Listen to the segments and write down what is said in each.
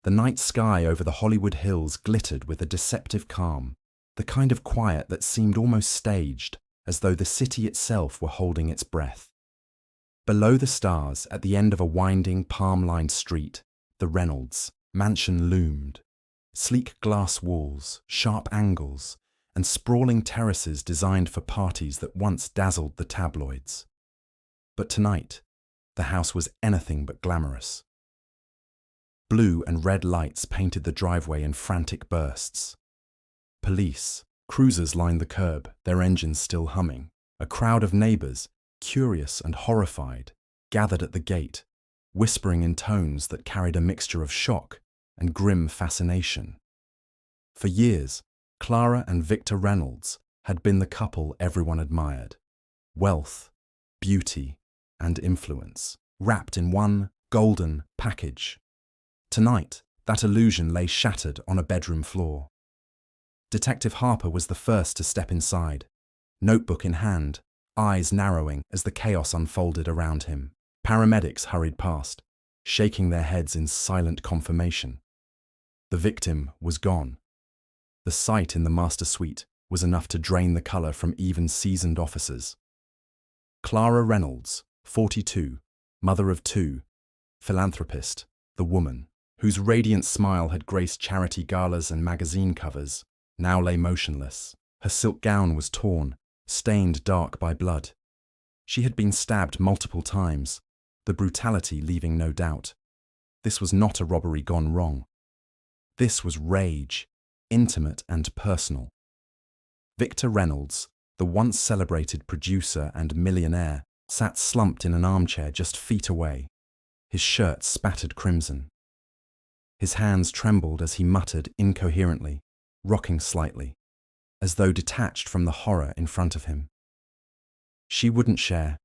The night sky over the Hollywood Hills glittered with a deceptive calm, the kind of quiet that seemed almost staged, as though the city itself were holding its breath. Below the stars, at the end of a winding, palm-lined street, the Reynolds mansion loomed. Sleek glass walls, sharp angles, and sprawling terraces designed for parties that once dazzled the tabloids. But tonight, the house was anything but glamorous. Blue and red lights painted the driveway in frantic bursts. Police, cruisers lined the curb, their engines still humming. A crowd of neighbors, curious and horrified, gathered at the gate, whispering in tones that carried a mixture of shock and grim fascination. For years, Clara and Victor Reynolds had been the couple everyone admired. Wealth, beauty, and influence, wrapped in one golden package. Tonight, that illusion lay shattered on a bedroom floor. Detective Harper was the first to step inside, notebook in hand, eyes narrowing as the chaos unfolded around him. Paramedics hurried past, shaking their heads in silent confirmation. The victim was gone. The sight in the master suite was enough to drain the color from even seasoned officers. Clara Reynolds, 42, mother of two, philanthropist, the woman, whose radiant smile had graced charity galas and magazine covers, now lay motionless. Her silk gown was torn, stained dark by blood. She had been stabbed multiple times, the brutality leaving no doubt. This was not a robbery gone wrong. This was rage, intimate and personal. Victor Reynolds, the once celebrated producer and millionaire, sat slumped in an armchair just feet away, his shirt spattered crimson. His hands trembled as he muttered incoherently, rocking slightly, as though detached from the horror in front of him. She wouldn't share.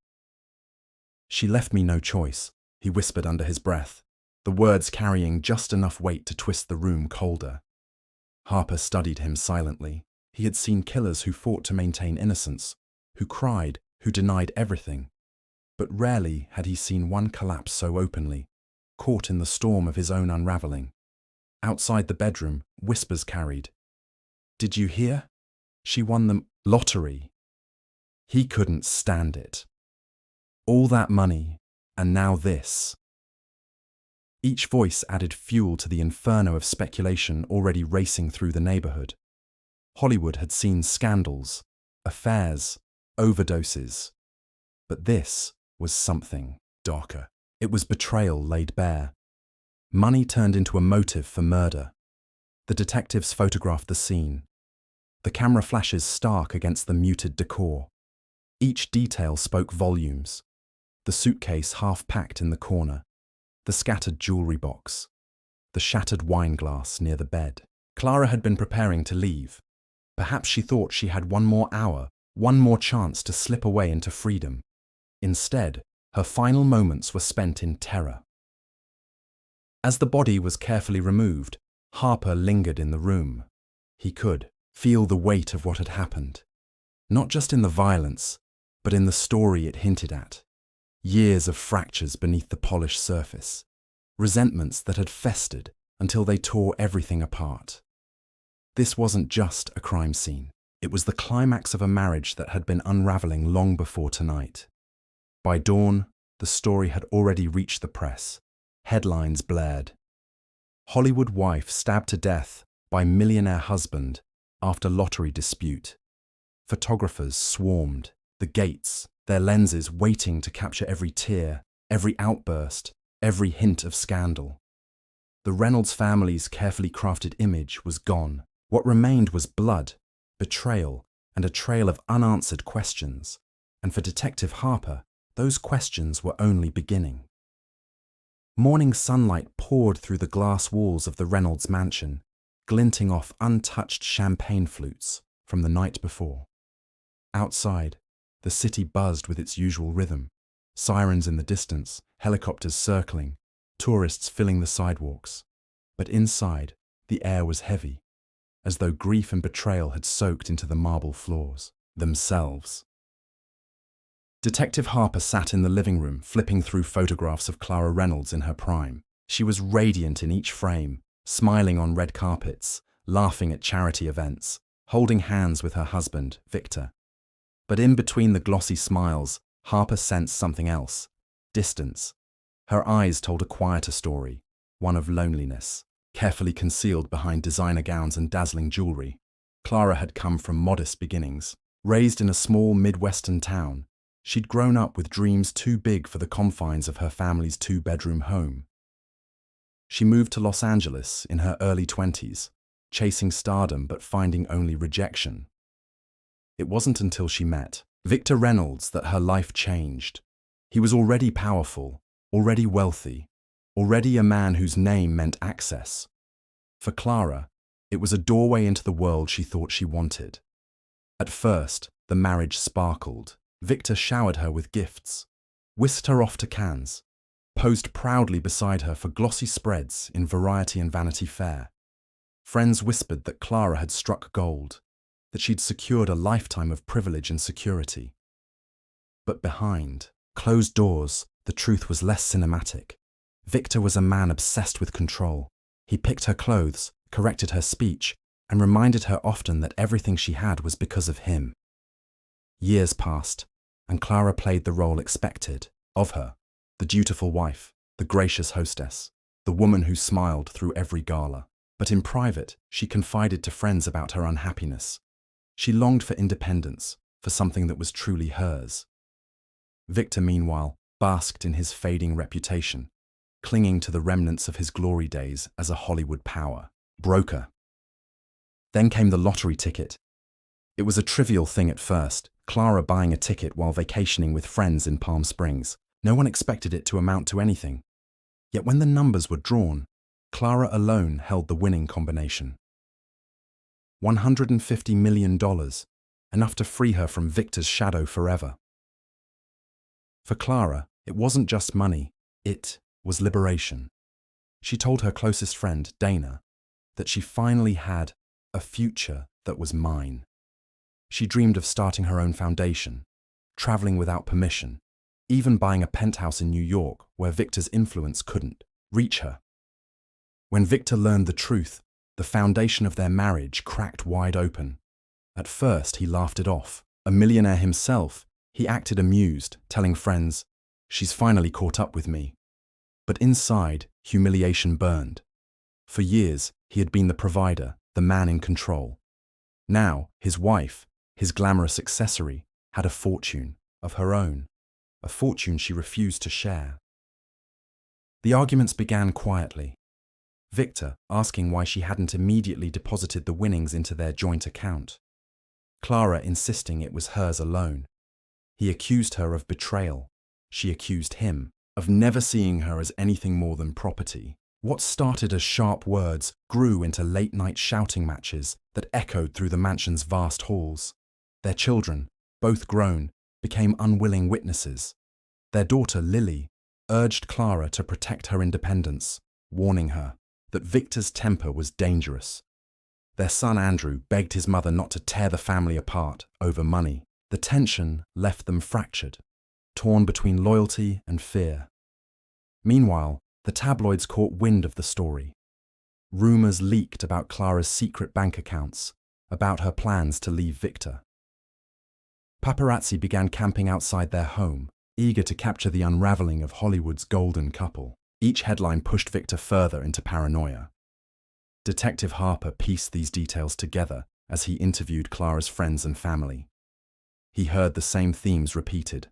She left me no choice, he whispered under his breath, the words carrying just enough weight to twist the room colder. Harper studied him silently. He had seen killers who fought to maintain innocence, who cried, who denied everything. But rarely had he seen one collapse so openly, caught in the storm of his own unraveling. Outside the bedroom, whispers carried. "Did you hear? She won the lottery." He couldn't stand it. All that money, and now this. Each voice added fuel to the inferno of speculation already racing through the neighborhood. Hollywood had seen scandals, affairs, overdoses. But this was something darker. It was betrayal laid bare. Money turned into a motive for murder. The detectives photographed the scene. The camera flashes stark against the muted decor. Each detail spoke volumes. The suitcase half packed in the corner, the scattered jewelry box, the shattered wine glass near the bed. Clara had been preparing to leave. Perhaps she thought she had one more hour, one more chance to slip away into freedom. Instead, her final moments were spent in terror. As the body was carefully removed, Harper lingered in the room. He could feel the weight of what had happened, not just in the violence, but in the story it hinted at. Years of fractures beneath the polished surface, resentments that had festered until they tore everything apart. This wasn't just a crime scene. It was the climax of a marriage that had been unraveling long before tonight. By dawn, the story had already reached the press. Headlines blared. Hollywood wife stabbed to death by millionaire husband after lottery dispute. Photographers swarmed, the gates, their lenses waiting to capture every tear, every outburst, every hint of scandal. The Reynolds family's carefully crafted image was gone. What remained was blood, betrayal, and a trail of unanswered questions. And for Detective Harper, those questions were only beginning. Morning sunlight poured through the glass walls of the Reynolds mansion, glinting off untouched champagne flutes from the night before. Outside, the city buzzed with its usual rhythm. Sirens in the distance, helicopters circling, tourists filling the sidewalks. But inside, the air was heavy, as though grief and betrayal had soaked into the marble floors themselves. Detective Harper sat in the living room, flipping through photographs of Clara Reynolds in her prime. She was radiant in each frame, smiling on red carpets, laughing at charity events, holding hands with her husband, Victor. But in between the glossy smiles, Harper sensed something else: distance. Her eyes told a quieter story, one of loneliness. Carefully concealed behind designer gowns and dazzling jewelry, Clara had come from modest beginnings. Raised in a small Midwestern town, she'd grown up with dreams too big for the confines of her family's two-bedroom home. She moved to Los Angeles in her early 20s, chasing stardom but finding only rejection. It wasn't until she met Victor Reynolds that her life changed. He was already powerful, already wealthy, already a man whose name meant access. For Clara, it was a doorway into the world she thought she wanted. At first, the marriage sparkled. Victor showered her with gifts, whisked her off to Cannes, posed proudly beside her for glossy spreads in Variety and Vanity Fair. Friends whispered that Clara had struck gold, that she'd secured a lifetime of privilege and security. But behind closed doors, the truth was less cinematic. Victor was a man obsessed with control. He picked her clothes, corrected her speech, and reminded her often that everything she had was because of him. Years passed, and Clara played the role expected of her: the dutiful wife, the gracious hostess, the woman who smiled through every gala. But in private, she confided to friends about her unhappiness. She longed for independence, for something that was truly hers. Victor, meanwhile, basked in his fading reputation, clinging to the remnants of his glory days as a Hollywood power broker. Then came the lottery ticket. It was a trivial thing at first, Clara buying a ticket while vacationing with friends in Palm Springs. No one expected it to amount to anything. Yet when the numbers were drawn, Clara alone held the winning combination. $150 million, enough to free her from Victor's shadow forever. For Clara, it wasn't just money, it was liberation. She told her closest friend, Dana, that she finally had a future that was mine. She dreamed of starting her own foundation, traveling without permission, even buying a penthouse in New York where Victor's influence couldn't reach her. When Victor learned the truth, the foundation of their marriage cracked wide open. At first, he laughed it off. A millionaire himself, he acted amused, telling friends, "She's finally caught up with me." But inside, humiliation burned. For years, he had been the provider, the man in control. Now, his wife, his glamorous accessory, had a fortune of her own, a fortune she refused to share. The arguments began quietly. Victor asking why she hadn't immediately deposited the winnings into their joint account. Clara insisting it was hers alone. He accused her of betrayal. She accused him of never seeing her as anything more than property. What started as sharp words grew into late-night shouting matches that echoed through the mansion's vast halls. Their children, both grown, became unwilling witnesses. Their daughter, Lily, urged Clara to protect her independence, warning her that Victor's temper was dangerous. Their son, Andrew, begged his mother not to tear the family apart over money. The tension left them fractured, torn between loyalty and fear. Meanwhile, the tabloids caught wind of the story. Rumors leaked about Clara's secret bank accounts, about her plans to leave Victor. Paparazzi began camping outside their home, eager to capture the unraveling of Hollywood's golden couple. Each headline pushed Victor further into paranoia. Detective Harper pieced these details together as he interviewed Clara's friends and family. He heard the same themes repeated.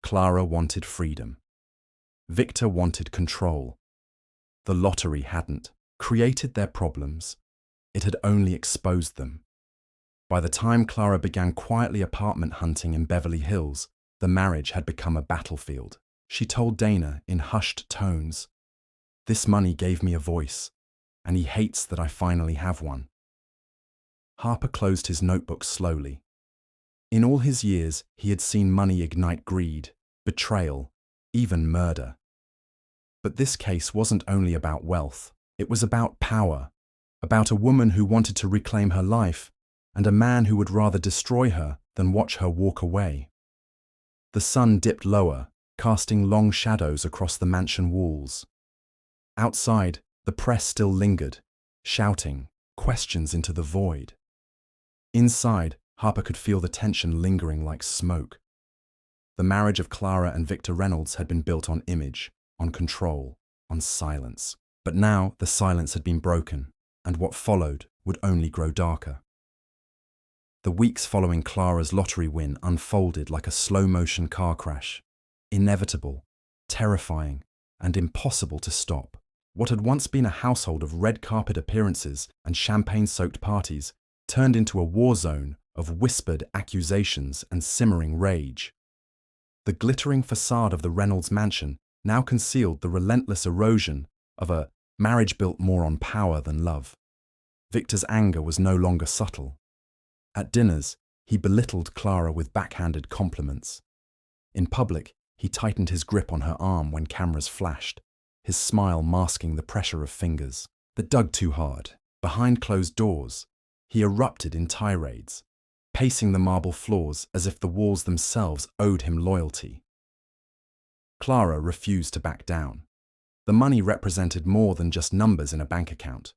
Clara wanted freedom. Victor wanted control. The lottery hadn't created their problems. It had only exposed them. By the time Clara began quietly apartment hunting in Beverly Hills, the marriage had become a battlefield. She told Dana in hushed tones, "This money gave me a voice, and he hates that I finally have one." Harper closed his notebook slowly. In all his years, he had seen money ignite greed, betrayal, even murder. But this case wasn't only about wealth. It was about power, about a woman who wanted to reclaim her life, and a man who would rather destroy her than watch her walk away. The sun dipped lower, casting long shadows across the mansion walls. Outside, The press still lingered, shouting questions into the void. Inside, Harper could feel the tension lingering like smoke. The marriage of Clara and Victor Reynolds had been built on image, on control, on silence. But now the silence had been broken, and what followed would only grow darker. The weeks following Clara's lottery win unfolded like a slow-motion car crash, inevitable, terrifying, and impossible to stop. What had once been a household of red carpet appearances and champagne-soaked parties turned into a war zone of whispered accusations and simmering rage. The glittering facade of the Reynolds mansion now concealed the relentless erosion of a marriage built more on power than love. Victor's anger was no longer subtle. At dinners, he belittled Clara with backhanded compliments. In public, he tightened his grip on her arm when cameras flashed, his smile masking the pressure of fingers that dug too hard. Behind closed doors, he erupted in tirades, pacing the marble floors as if the walls themselves owed him loyalty. Clara refused to back down. The money represented more than just numbers in a bank account.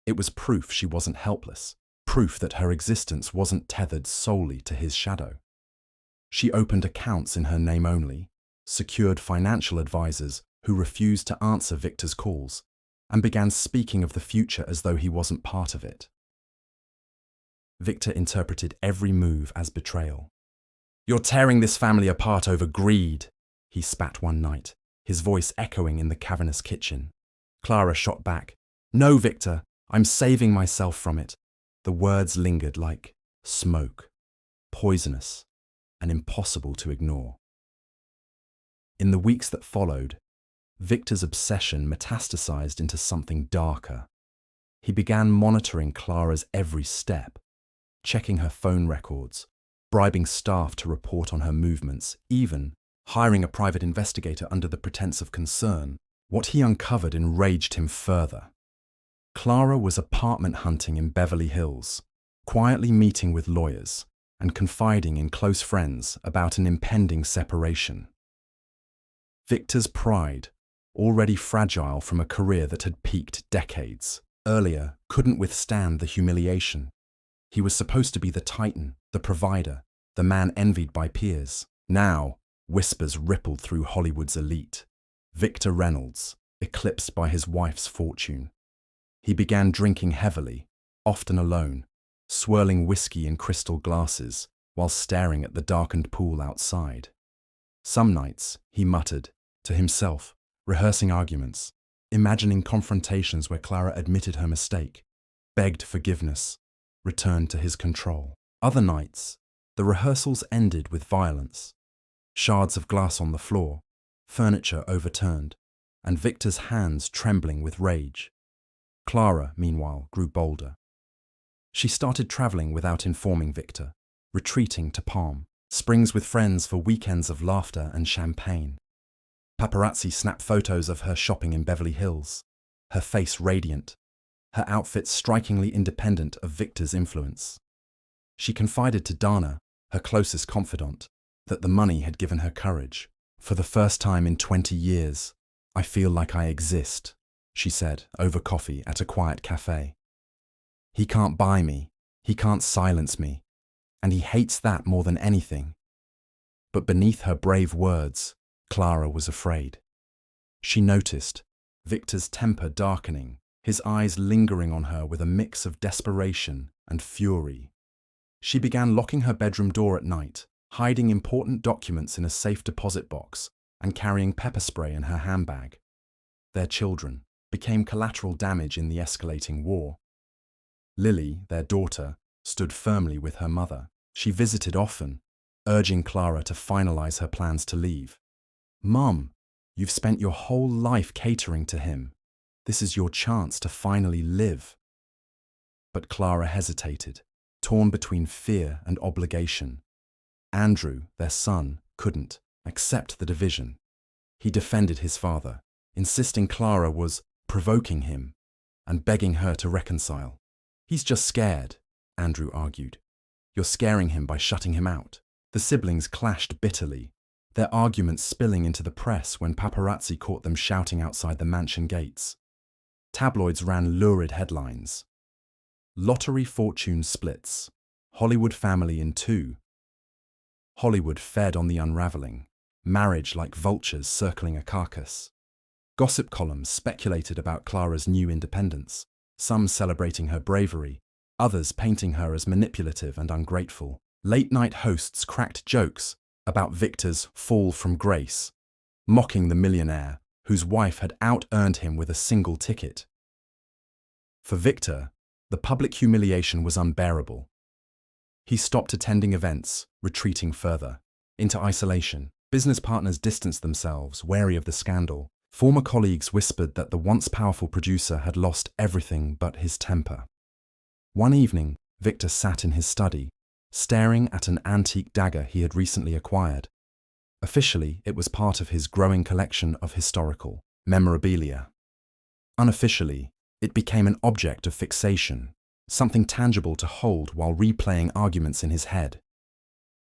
It was proof she wasn't helpless, proof that her existence wasn't tethered solely to his shadow. She opened accounts in her name only, secured financial advisors who refused to answer Victor's calls, and began speaking of the future as though he wasn't part of it. Victor interpreted every move as betrayal. "You're tearing this family apart over greed," he spat one night, his voice echoing in the cavernous kitchen. Clara shot back, "No, Victor, I'm saving myself from it." The words lingered like smoke, poisonous, and impossible to ignore. In the weeks that followed, Victor's obsession metastasized into something darker. He began monitoring Clara's every step, checking her phone records, bribing staff to report on her movements, even hiring a private investigator under the pretense of concern. What he uncovered enraged him further. Clara was apartment hunting in Beverly Hills, quietly meeting with lawyers and confiding in close friends about an impending separation. Victor's pride, already fragile from a career that had peaked decades earlier, couldn't withstand the humiliation. He was supposed to be the titan, the provider, the man envied by peers. Now, whispers rippled through Hollywood's elite. Victor Reynolds, eclipsed by his wife's fortune. He began drinking heavily, often alone, swirling whiskey in crystal glasses while staring at the darkened pool outside. Some nights, he muttered, to himself, rehearsing arguments, imagining confrontations where Clara admitted her mistake, begged forgiveness, returned to his control. Other nights, the rehearsals ended with violence. Shards of glass on the floor, furniture overturned, and Victor's hands trembling with rage. Clara, meanwhile, grew bolder. She started traveling without informing Victor, retreating to Palm Springs with friends for weekends of laughter and champagne. Paparazzi snapped photos of her shopping in Beverly Hills, her face radiant, her outfit strikingly independent of Victor's influence. She confided to Dana, her closest confidant, that the money had given her courage. "For the first time in 20 years, I feel like I exist," she said over coffee at a quiet cafe. "He can't buy me, he can't silence me, and he hates that more than anything." But beneath her brave words, Clara was afraid. She noticed Victor's temper darkening, his eyes lingering on her with a mix of desperation and fury. She began locking her bedroom door at night, hiding important documents in a safe deposit box, and carrying pepper spray in her handbag. Their children became collateral damage in the escalating war. Lily, their daughter, stood firmly with her mother. She visited often, urging Clara to finalize her plans to leave. "Mum, you've spent your whole life catering to him. This is your chance to finally live." But Clara hesitated, torn between fear and obligation. Andrew, their son, couldn't accept the division. He defended his father, insisting Clara was provoking him and begging her to reconcile. "He's just scared," Andrew argued. "You're scaring him by shutting him out." The siblings clashed bitterly, their arguments spilling into the press when paparazzi caught them shouting outside the mansion gates. Tabloids ran lurid headlines. Lottery fortune splits. Hollywood family in two. Hollywood fed on the unraveling. Marriage like vultures circling a carcass. Gossip columns speculated about Clara's new independence, some celebrating her bravery, others painting her as manipulative and ungrateful. Late-night hosts cracked jokes about Victor's fall from grace, mocking the millionaire whose wife had out-earned him with a single ticket. For Victor, the public humiliation was unbearable. He stopped attending events, retreating further into isolation. Business partners distanced themselves, wary of the scandal. Former colleagues whispered that the once powerful producer had lost everything but his temper. One evening, Victor sat in his study, staring at an antique dagger he had recently acquired. Officially, it was part of his growing collection of historical memorabilia. Unofficially, it became an object of fixation, something tangible to hold while replaying arguments in his head.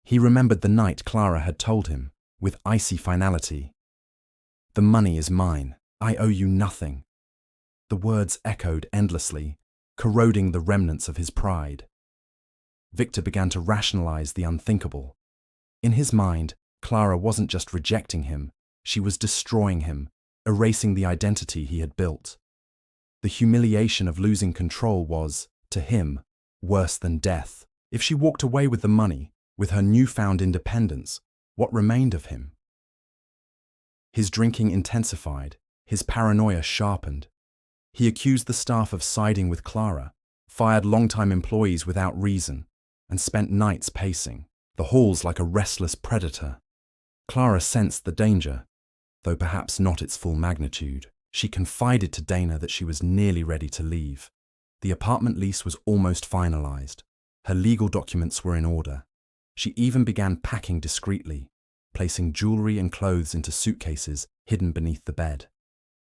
He remembered the night Clara had told him, with icy finality, "The money is mine. I owe you nothing." The words echoed endlessly, corroding the remnants of his pride. Victor began to rationalize the unthinkable. In his mind, Clara wasn't just rejecting him, she was destroying him, erasing the identity he had built. The humiliation of losing control was, to him, worse than death. If she walked away with the money, with her newfound independence, what remained of him? His drinking intensified, his paranoia sharpened. He accused the staff of siding with Clara, fired longtime employees without reason, and spent nights pacing the halls like a restless predator. Clara sensed the danger, though perhaps not its full magnitude. She confided to Dana that she was nearly ready to leave. The apartment lease was almost finalized. Her legal documents were in order. She even began packing discreetly, placing jewelry and clothes into suitcases hidden beneath the bed.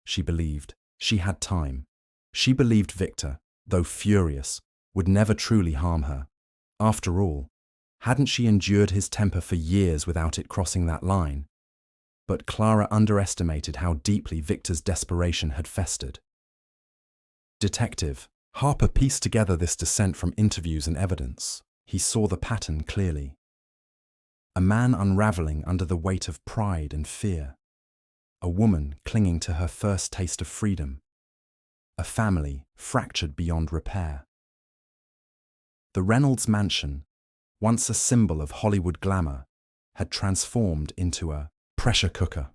She believed she had time. She believed Victor, though furious, would never truly harm her. After all, hadn't she endured his temper for years without it crossing that line? But Clara underestimated how deeply Victor's desperation had festered. Detective Harper pieced together this descent from interviews and evidence. He saw the pattern clearly. A man unraveling under the weight of pride and fear. A woman clinging to her first taste of freedom. A family fractured beyond repair. The Reynolds mansion, once a symbol of Hollywood glamour, had transformed into a pressure cooker.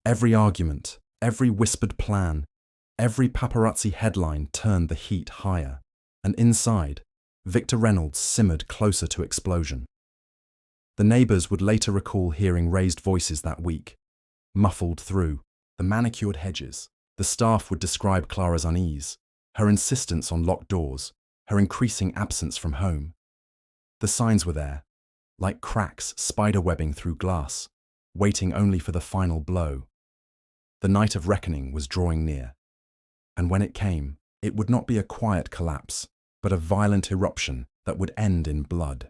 Every argument, every whispered plan, every paparazzi headline turned the heat higher, and inside, Victor Reynolds simmered closer to explosion. The neighbors would later recall hearing raised voices that week, muffled through the manicured hedges. The staff would describe Clara's unease, her insistence on locked doors, her increasing absence from home. The signs were there, like cracks spiderwebbing through glass, waiting only for the final blow. The night of reckoning was drawing near, and when it came, it would not be a quiet collapse, but a violent eruption that would end in blood.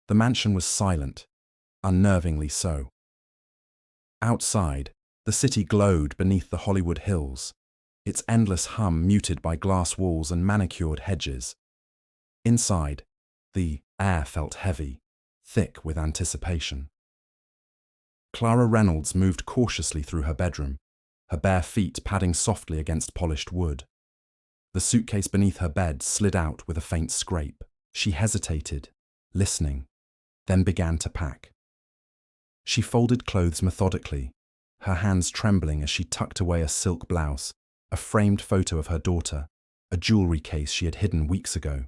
The mansion was silent, unnervingly so. Outside, the city glowed beneath the Hollywood hills, its endless hum muted by glass walls and manicured hedges. Inside, the air felt heavy, thick with anticipation. Clara Reynolds moved cautiously through her bedroom, her bare feet padding softly against polished wood. The suitcase beneath her bed slid out with a faint scrape. She hesitated, listening, then began to pack. She folded clothes methodically, her hands trembling as she tucked away a silk blouse, a framed photo of her daughter, a jewelry case she had hidden weeks ago.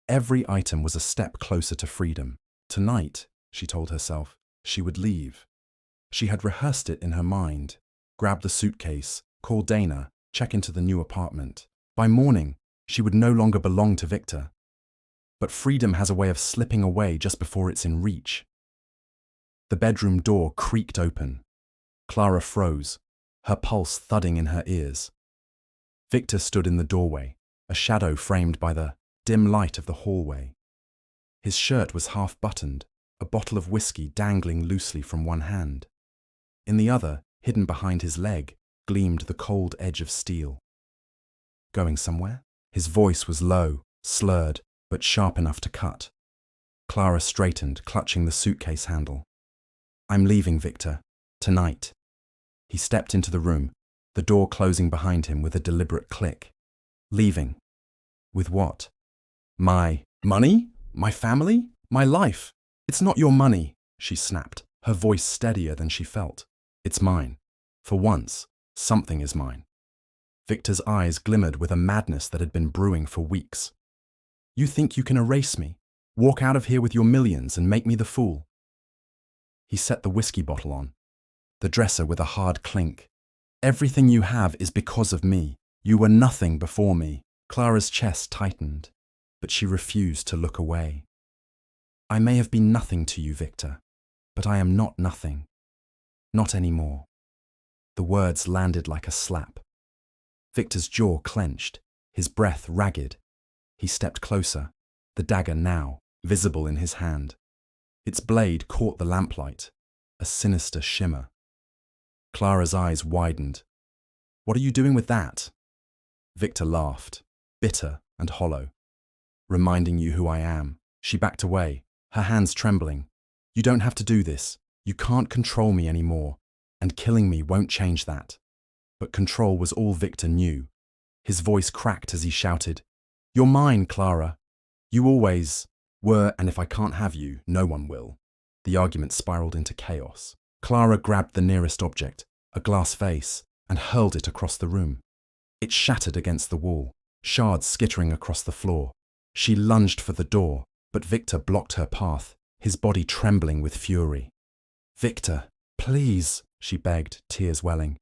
Every item was a step closer to freedom. Tonight, she told herself, she would leave. She had rehearsed it in her mind, grab the suitcase, call Dana, check into the new apartment. By morning, she would no longer belong to Victor. But freedom has a way of slipping away just before it's in reach. The bedroom door creaked open. Clara froze, her pulse thudding in her ears. Victor stood in the doorway, a shadow framed by the dim light of the hallway. His shirt was half buttoned, a bottle of whiskey dangling loosely from one hand. In the other, hidden behind his leg, gleamed the cold edge of steel. Going somewhere? His voice was low, slurred, but sharp enough to cut. Clara straightened, clutching the suitcase handle. I'm leaving, Victor. Tonight. He stepped into the room, the door closing behind him with a deliberate click. Leaving. With what? My money? My family? My life? It's not your money, she snapped, her voice steadier than she felt. It's mine. For once, something is mine. Victor's eyes glimmered with a madness that had been brewing for weeks. You think you can erase me, walk out of here with your millions and make me the fool? He set the whiskey bottle on, the dresser with a hard clink. Everything you have is because of me. You were nothing before me. Clara's chest tightened, but she refused to look away. I may have been nothing to you, Victor, but I am not nothing. Not anymore. The words landed like a slap. Victor's jaw clenched, his breath ragged. He stepped closer, the dagger now visible in his hand. Its blade caught the lamplight, a sinister shimmer. Clara's eyes widened. What are you doing with that? Victor laughed, bitter and hollow. Reminding you who I am. She backed away, her hands trembling. You don't have to do this. You can't control me anymore, and killing me won't change that. But control was all Victor knew. His voice cracked as he shouted, You're mine, Clara. You always were, and if I can't have you, no one will. The argument spiraled into chaos. Clara grabbed the nearest object, a glass vase, and hurled it across the room. It shattered against the wall, shards skittering across the floor. She lunged for the door, but Victor blocked her path, his body trembling with fury. Victor, please, she begged, tears welling.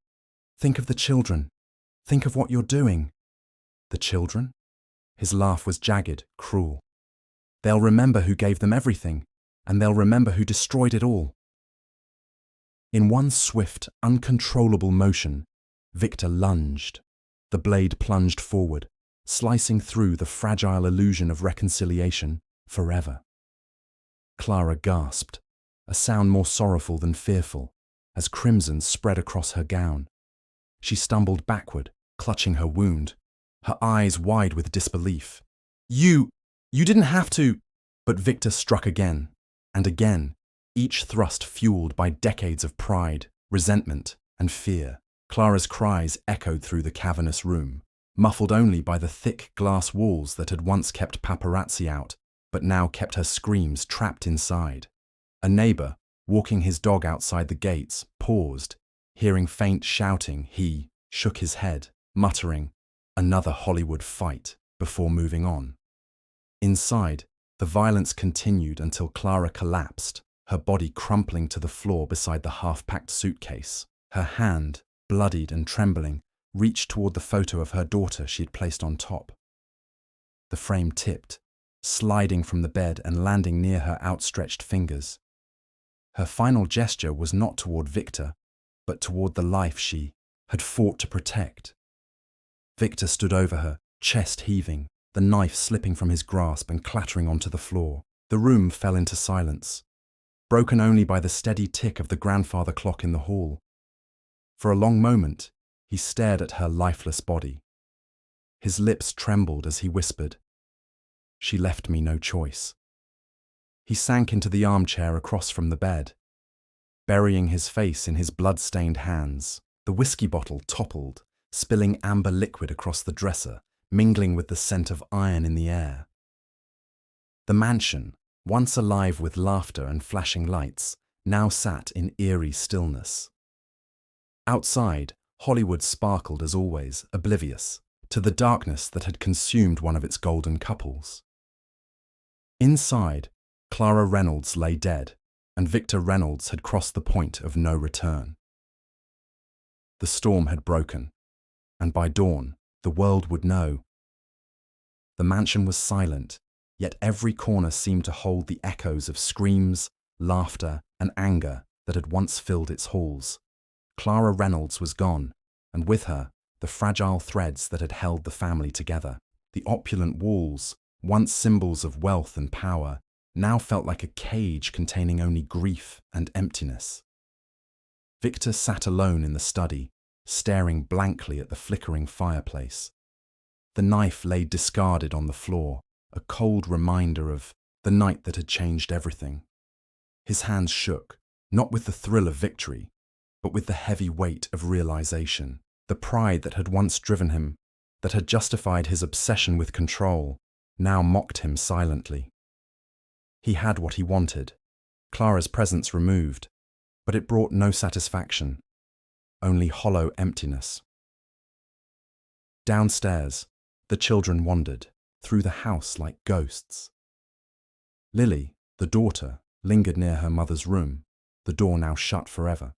Think of the children. Think of what you're doing. The children? His laugh was jagged, cruel. They'll remember who gave them everything, and they'll remember who destroyed it all. In one swift, uncontrollable motion, Victor lunged. The blade plunged forward, slicing through the fragile illusion of reconciliation forever. Clara gasped, a sound more sorrowful than fearful, as crimson spread across her gown. She stumbled backward, clutching her wound, her eyes wide with disbelief. You didn't have to. But Victor struck again, and again, each thrust fueled by decades of pride, resentment, and fear. Clara's cries echoed through the cavernous room, muffled only by the thick glass walls that had once kept paparazzi out, but now kept her screams trapped inside. A neighbor, walking his dog outside the gates, paused. Hearing faint shouting, he shook his head, muttering, "Another Hollywood fight," before moving on. Inside, the violence continued until Clara collapsed, her body crumpling to the floor beside the half-packed suitcase. Her hand, bloodied and trembling, reached toward the photo of her daughter she had placed on top. The frame tipped, sliding from the bed and landing near her outstretched fingers. Her final gesture was not toward Victor, but toward the life she had fought to protect. Victor stood over her, chest heaving, the knife slipping from his grasp and clattering onto the floor. The room fell into silence, broken only by the steady tick of the grandfather clock in the hall. For a long moment, he stared at her lifeless body. His lips trembled as he whispered, "She left me no choice." He sank into the armchair across from the bed, burying his face in his blood-stained hands. The whiskey bottle toppled, spilling amber liquid across the dresser, mingling with the scent of iron in the air. The mansion, once alive with laughter and flashing lights, now sat in eerie stillness. Outside, Hollywood sparkled as always, oblivious to the darkness that had consumed one of its golden couples. Inside, Clara Reynolds lay dead, and Victor Reynolds had crossed the point of no return. The storm had broken, and by dawn, the world would know. The mansion was silent, yet every corner seemed to hold the echoes of screams, laughter, and anger that had once filled its halls. Clara Reynolds was gone, and with her, the fragile threads that had held the family together. The opulent walls, once symbols of wealth and power, now felt like a cage containing only grief and emptiness. Victor sat alone in the study, staring blankly at the flickering fireplace. The knife lay discarded on the floor, a cold reminder of the night that had changed everything. His hands shook, not with the thrill of victory, but with the heavy weight of realization. The pride that had once driven him, that had justified his obsession with control, now mocked him silently. He had what he wanted, Clara's presence removed, but it brought no satisfaction, only hollow emptiness. Downstairs, the children wandered, through the house like ghosts. Lily, the daughter, lingered near her mother's room, the door now shut forever.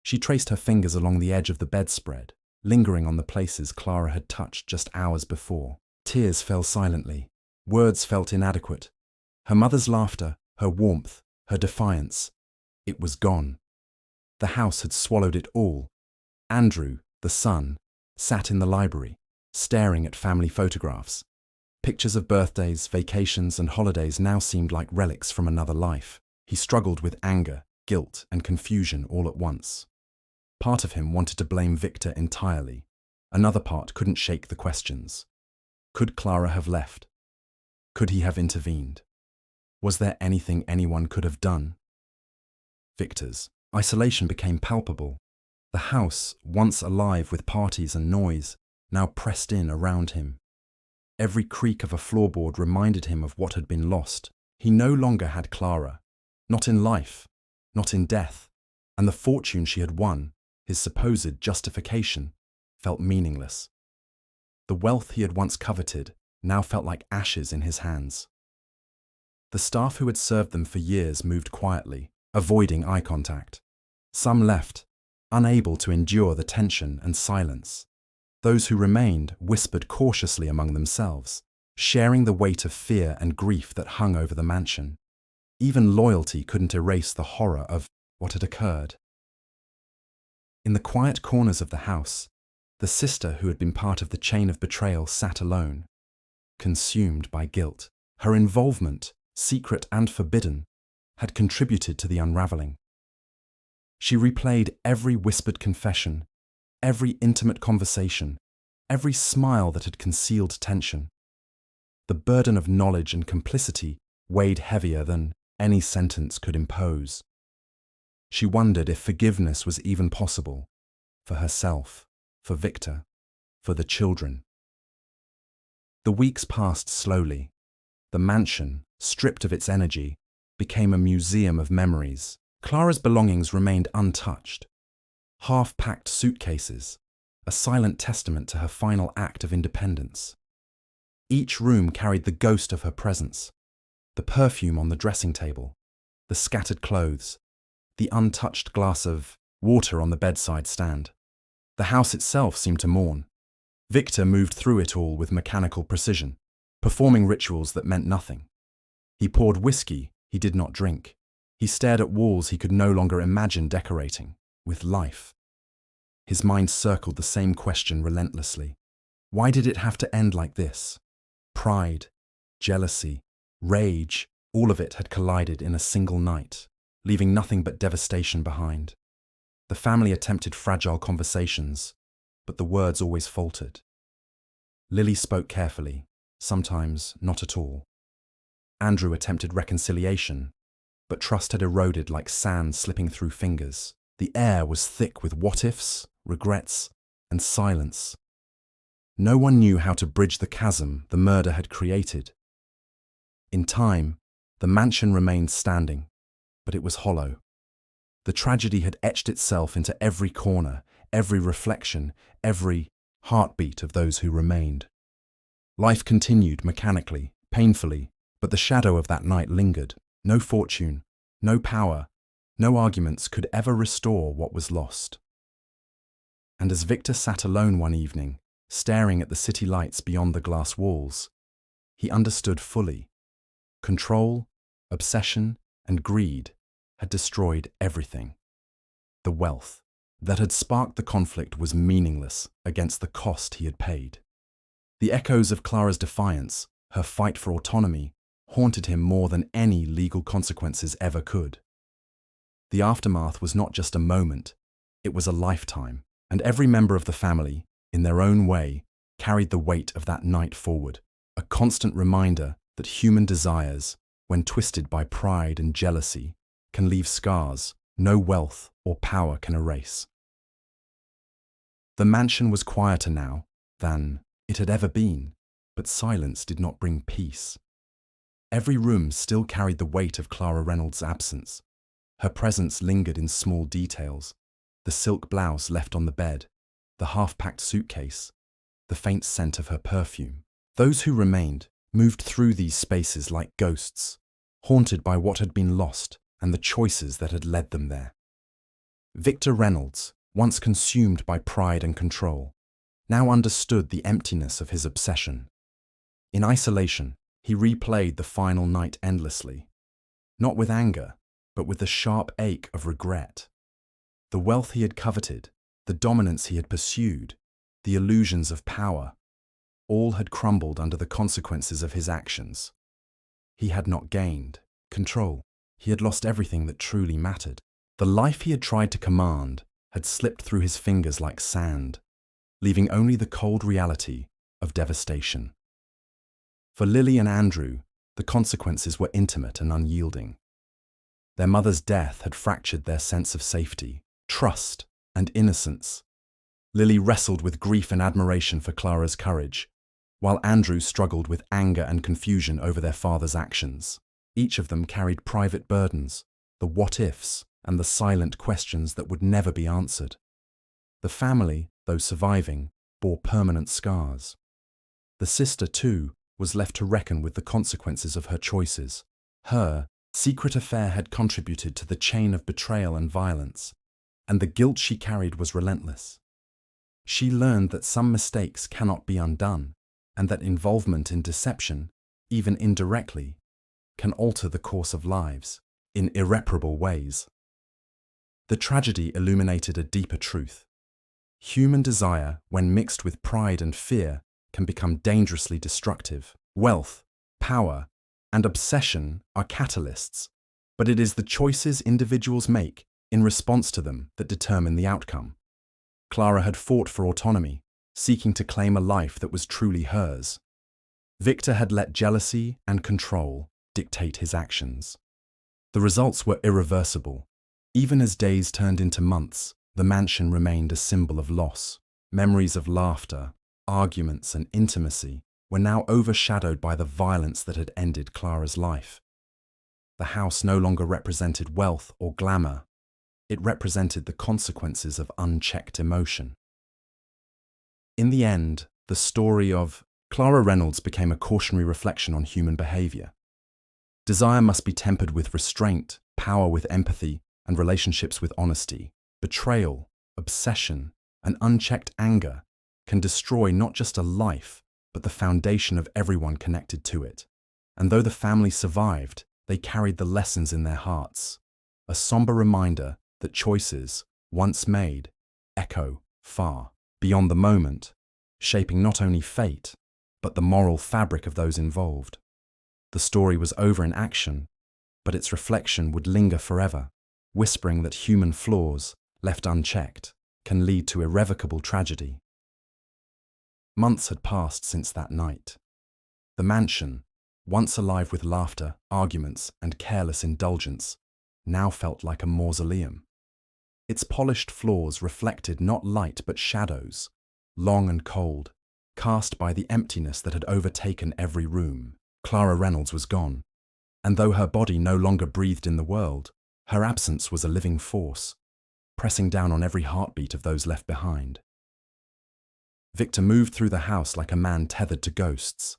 She traced her fingers along the edge of the bedspread, lingering on the places Clara had touched just hours before. Tears fell silently, words felt inadequate. Her mother's laughter, her warmth, her defiance, it was gone. The house had swallowed it all. Andrew, the son, sat in the library, staring at family photographs. Pictures of birthdays, vacations, and holidays now seemed like relics from another life. He struggled with anger, guilt, and confusion all at once. Part of him wanted to blame Victor entirely. Another part couldn't shake the questions. Could Clara have left? Could he have intervened? Was there anything anyone could have done? Victor's isolation became palpable. The house, once alive with parties and noise, now pressed in around him. Every creak of a floorboard reminded him of what had been lost. He no longer had Clara, not in life, not in death, and the fortune she had won, his supposed justification, felt meaningless. The wealth he had once coveted now felt like ashes in his hands. The staff who had served them for years moved quietly, avoiding eye contact. Some left, unable to endure the tension and silence. Those who remained whispered cautiously among themselves, sharing the weight of fear and grief that hung over the mansion. Even loyalty couldn't erase the horror of what had occurred. In the quiet corners of the house, the sister who had been part of the chain of betrayal sat alone, consumed by guilt. Her involvement, secret and forbidden, had contributed to the unraveling. She replayed every whispered confession, every intimate conversation, every smile that had concealed tension. The burden of knowledge and complicity weighed heavier than any sentence could impose. She wondered if forgiveness was even possible, for herself, for Victor, for the children. The weeks passed slowly. The mansion, stripped of its energy, became a museum of memories. Clara's belongings remained untouched. Half-packed suitcases, a silent testament to her final act of independence. Each room carried the ghost of her presence, the perfume on the dressing table, the scattered clothes, the untouched glass of water on the bedside stand. The house itself seemed to mourn. Victor moved through it all with mechanical precision, performing rituals that meant nothing. He poured whiskey he did not drink. He stared at walls he could no longer imagine decorating, with life. His mind circled the same question relentlessly. Why did it have to end like this? Pride, jealousy, rage, all of it had collided in a single night, leaving nothing but devastation behind. The family attempted fragile conversations, but the words always faltered. Lily spoke carefully, sometimes not at all. Andrew attempted reconciliation, but trust had eroded like sand slipping through fingers. The air was thick with what-ifs, regrets, and silence. No one knew how to bridge the chasm the murder had created. In time, the mansion remained standing, but it was hollow. The tragedy had etched itself into every corner, every reflection, every heartbeat of those who remained. Life continued mechanically, painfully, but the shadow of that night lingered. No fortune, no power, no arguments could ever restore what was lost. And as Victor sat alone one evening, staring at the city lights beyond the glass walls, he understood fully. Control, obsession, and greed had destroyed everything. The wealth that had sparked the conflict was meaningless against the cost he had paid. The echoes of Clara's defiance, her fight for autonomy, haunted him more than any legal consequences ever could. The aftermath was not just a moment, it was a lifetime, and every member of the family, in their own way, carried the weight of that night forward, a constant reminder that human desires, when twisted by pride and jealousy, can leave scars no wealth or power can erase. The mansion was quieter now than it had ever been, but silence did not bring peace. Every room still carried the weight of Clara Reynolds' absence. Her presence lingered in small details: the silk blouse left on the bed, the half-packed suitcase, the faint scent of her perfume. Those who remained moved through these spaces like ghosts, haunted by what had been lost and the choices that had led them there. Victor Reynolds, once consumed by pride and control, now understood the emptiness of his obsession. In isolation, he replayed the final night endlessly, not with anger, but with the sharp ache of regret. The wealth he had coveted, the dominance he had pursued, the illusions of power, all had crumbled under the consequences of his actions. He had not gained control. He had lost everything that truly mattered. The life he had tried to command had slipped through his fingers like sand, leaving only the cold reality of devastation. For Lily and Andrew, the consequences were intimate and unyielding. Their mother's death had fractured their sense of safety, trust, and innocence. Lily wrestled with grief and admiration for Clara's courage, while Andrew struggled with anger and confusion over their father's actions. Each of them carried private burdens, the what-ifs, and the silent questions that would never be answered. The family, though surviving, bore permanent scars. The sister, too, was left to reckon with the consequences of her choices. Her secret affair had contributed to the chain of betrayal and violence, and the guilt she carried was relentless. She learned that some mistakes cannot be undone, and that involvement in deception, even indirectly, can alter the course of lives in irreparable ways. The tragedy illuminated a deeper truth. Human desire, when mixed with pride and fear, can become dangerously destructive. Wealth, power, and obsession are catalysts, but it is the choices individuals make in response to them that determine the outcome. Clara had fought for autonomy, seeking to claim a life that was truly hers. Victor had let jealousy and control dictate his actions. The results were irreversible. Even as days turned into months, the mansion remained a symbol of loss. Memories of laughter, arguments, and intimacy were now overshadowed by the violence that had ended Clara's life. The house no longer represented wealth or glamour. It represented the consequences of unchecked emotion. In the end, the story of Clara Reynolds became a cautionary reflection on human behavior. Desire must be tempered with restraint, power with empathy, and relationships with honesty. Betrayal, obsession, and unchecked anger can destroy not just a life, but the foundation of everyone connected to it. And though the family survived, they carried the lessons in their hearts, a somber reminder that choices, once made, echo far beyond the moment, shaping not only fate, but the moral fabric of those involved. The story was over in action, but its reflection would linger forever, whispering that human flaws, left unchecked, can lead to irrevocable tragedy. Months had passed since that night. The mansion, once alive with laughter, arguments, and careless indulgence, now felt like a mausoleum. Its polished floors reflected not light but shadows, long and cold, cast by the emptiness that had overtaken every room. Clara Reynolds was gone, and though her body no longer breathed in the world, her absence was a living force, pressing down on every heartbeat of those left behind. Victor moved through the house like a man tethered to ghosts.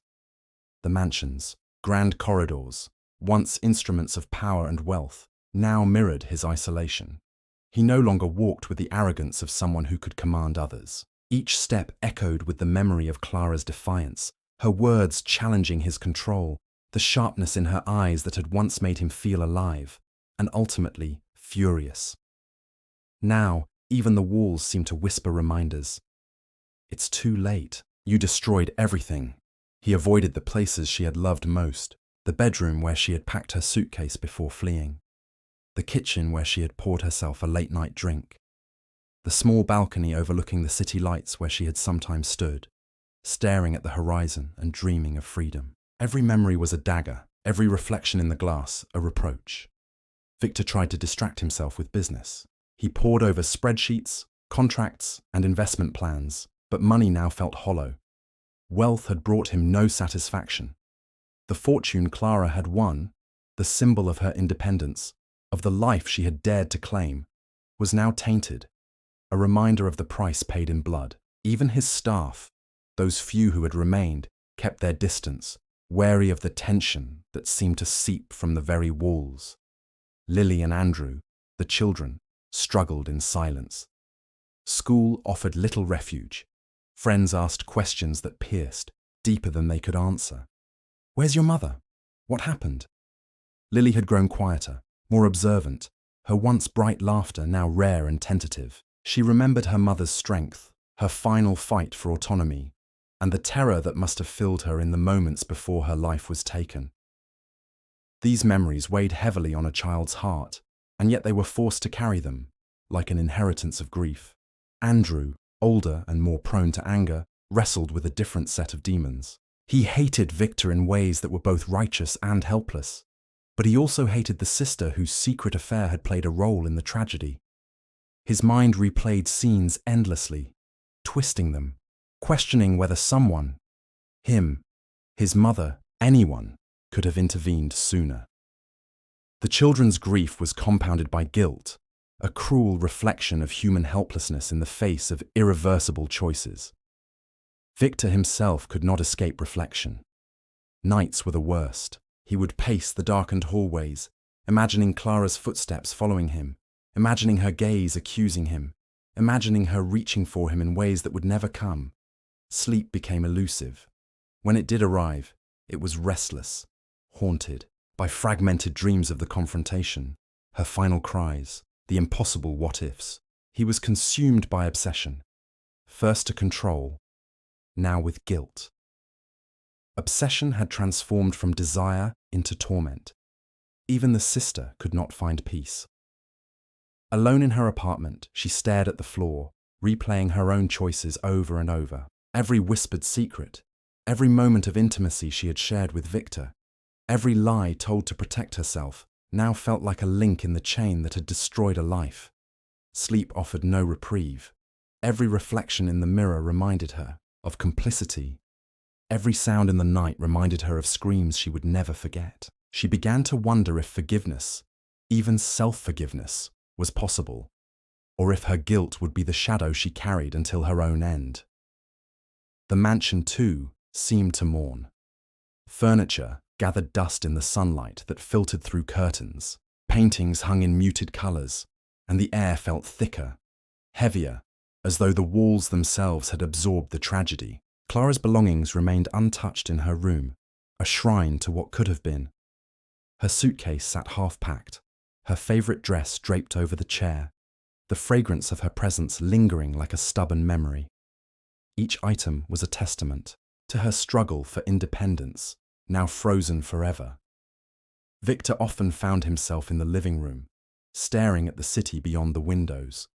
The mansion's grand corridors, once instruments of power and wealth, now mirrored his isolation. He no longer walked with the arrogance of someone who could command others. Each step echoed with the memory of Clara's defiance, her words challenging his control, the sharpness in her eyes that had once made him feel alive, and ultimately furious. Now, even the walls seemed to whisper reminders. It's too late. You destroyed everything. He avoided the places she had loved most, the bedroom where she had packed her suitcase before fleeing, the kitchen where she had poured herself a late-night drink. the small balcony overlooking the city lights where she had sometimes stood, staring at the horizon and dreaming of freedom. Every memory was a dagger, every reflection in the glass a reproach. Victor tried to distract himself with business. He pored over spreadsheets, contracts, and investment plans, but money now felt hollow. Wealth had brought him no satisfaction. The fortune Clara had won, the symbol of her independence, of the life she had dared to claim, was now tainted, a reminder of the price paid in blood. Even his staff, those few who had remained, kept their distance, wary of the tension that seemed to seep from the very walls. Lily and Andrew, the children, struggled in silence. School offered little refuge. Friends asked questions that pierced, deeper than they could answer. "Where's your mother? What happened?" Lily had grown quieter, more observant, her once bright laughter now rare and tentative. She remembered her mother's strength, her final fight for autonomy, and the terror that must have filled her in the moments before her life was taken. These memories weighed heavily on a child's heart, and yet they were forced to carry them, like an inheritance of grief. Andrew, older and more prone to anger, wrestled with a different set of demons. He hated Victor in ways that were both righteous and helpless, but he also hated the sister whose secret affair had played a role in the tragedy. His mind replayed scenes endlessly, twisting them, questioning whether someone, him, his mother, anyone, could have intervened sooner. The children's grief was compounded by guilt, a cruel reflection of human helplessness in the face of irreversible choices. Victor himself could not escape reflection. Nights were the worst. He would pace the darkened hallways, imagining Clara's footsteps following him, imagining her gaze accusing him, imagining her reaching for him in ways that would never come. Sleep became elusive. When it did arrive, it was restless, haunted by fragmented dreams of the confrontation, her final cries, the impossible what-ifs. He was consumed by obsession, first to control, now with guilt. Obsession had transformed from desire into torment. Even the sister could not find peace. Alone in her apartment, she stared at the floor, replaying her own choices over and over. Every whispered secret, every moment of intimacy she had shared with Victor, every lie told to protect herself, now felt like a link in the chain that had destroyed a life. Sleep offered no reprieve. Every reflection in the mirror reminded her of complicity. Every sound in the night reminded her of screams she would never forget. She began to wonder if forgiveness, even self-forgiveness, was possible, or if her guilt would be the shadow she carried until her own end. The mansion, too, seemed to mourn. Furniture gathered dust in the sunlight that filtered through curtains. Paintings hung in muted colours, and the air felt thicker, heavier, as though the walls themselves had absorbed the tragedy. Clara's belongings remained untouched in her room, a shrine to what could have been. Her suitcase sat half-packed, her favourite dress draped over the chair, the fragrance of her presence lingering like a stubborn memory. Each item was a testament to her struggle for independence, now frozen forever. Victor often found himself in the living room, staring at the city beyond the windows,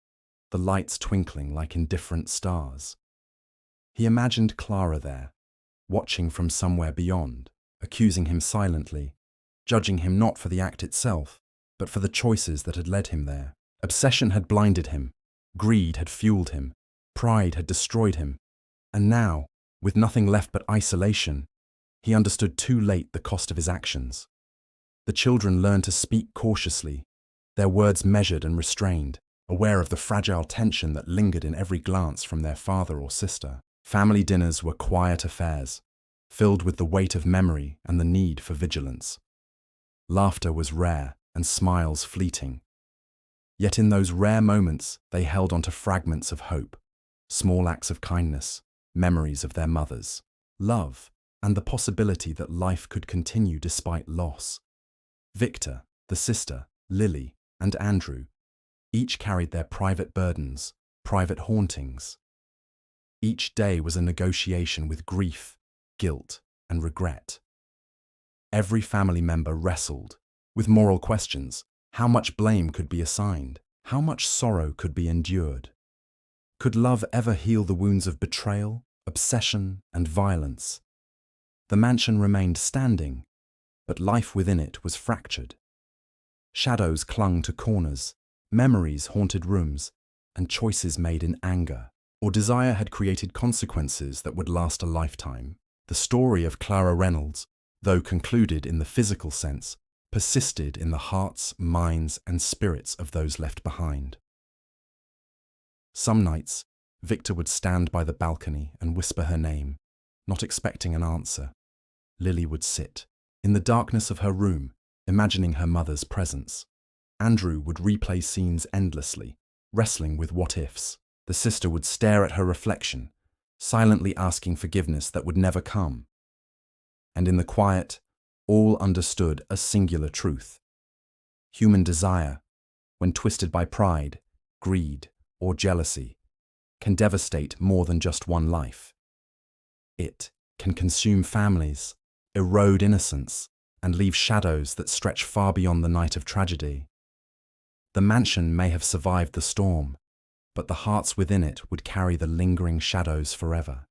the lights twinkling like indifferent stars. He imagined Clara there, watching from somewhere beyond, accusing him silently, judging him not for the act itself, but for the choices that had led him there. Obsession had blinded him, greed had fueled him, pride had destroyed him, and now, with nothing left but isolation, he understood too late the cost of his actions. The children learned to speak cautiously, their words measured and restrained, aware of the fragile tension that lingered in every glance from their father or sister. Family dinners were quiet affairs, filled with the weight of memory and the need for vigilance. Laughter was rare and smiles fleeting. Yet in those rare moments, they held onto fragments of hope, small acts of kindness, memories of their mothers, love, and the possibility that life could continue despite loss. Victor, the sister, Lily, and Andrew, each carried their private burdens, private hauntings. Each day was a negotiation with grief, guilt, and regret. Every family member wrestled with moral questions. How much blame could be assigned? How much sorrow could be endured? Could love ever heal the wounds of betrayal, obsession, and violence? The mansion remained standing, but life within it was fractured. Shadows clung to corners, memories haunted rooms, and choices made in anger or desire had created consequences that would last a lifetime. The story of Clara Reynolds, though concluded in the physical sense, persisted in the hearts, minds, and spirits of those left behind. Some nights, Victor would stand by the balcony and whisper her name, not expecting an answer. Lily would sit, in the darkness of her room, imagining her mother's presence. Andrew would replay scenes endlessly, wrestling with what-ifs. The sister would stare at her reflection, silently asking forgiveness that would never come. And in the quiet, all understood a singular truth. Human desire, when twisted by pride, greed, or jealousy, can devastate more than just one life. It can consume families, erode innocence, and leave shadows that stretch far beyond the night of tragedy. The mansion may have survived the storm, but the hearts within it would carry the lingering shadows forever.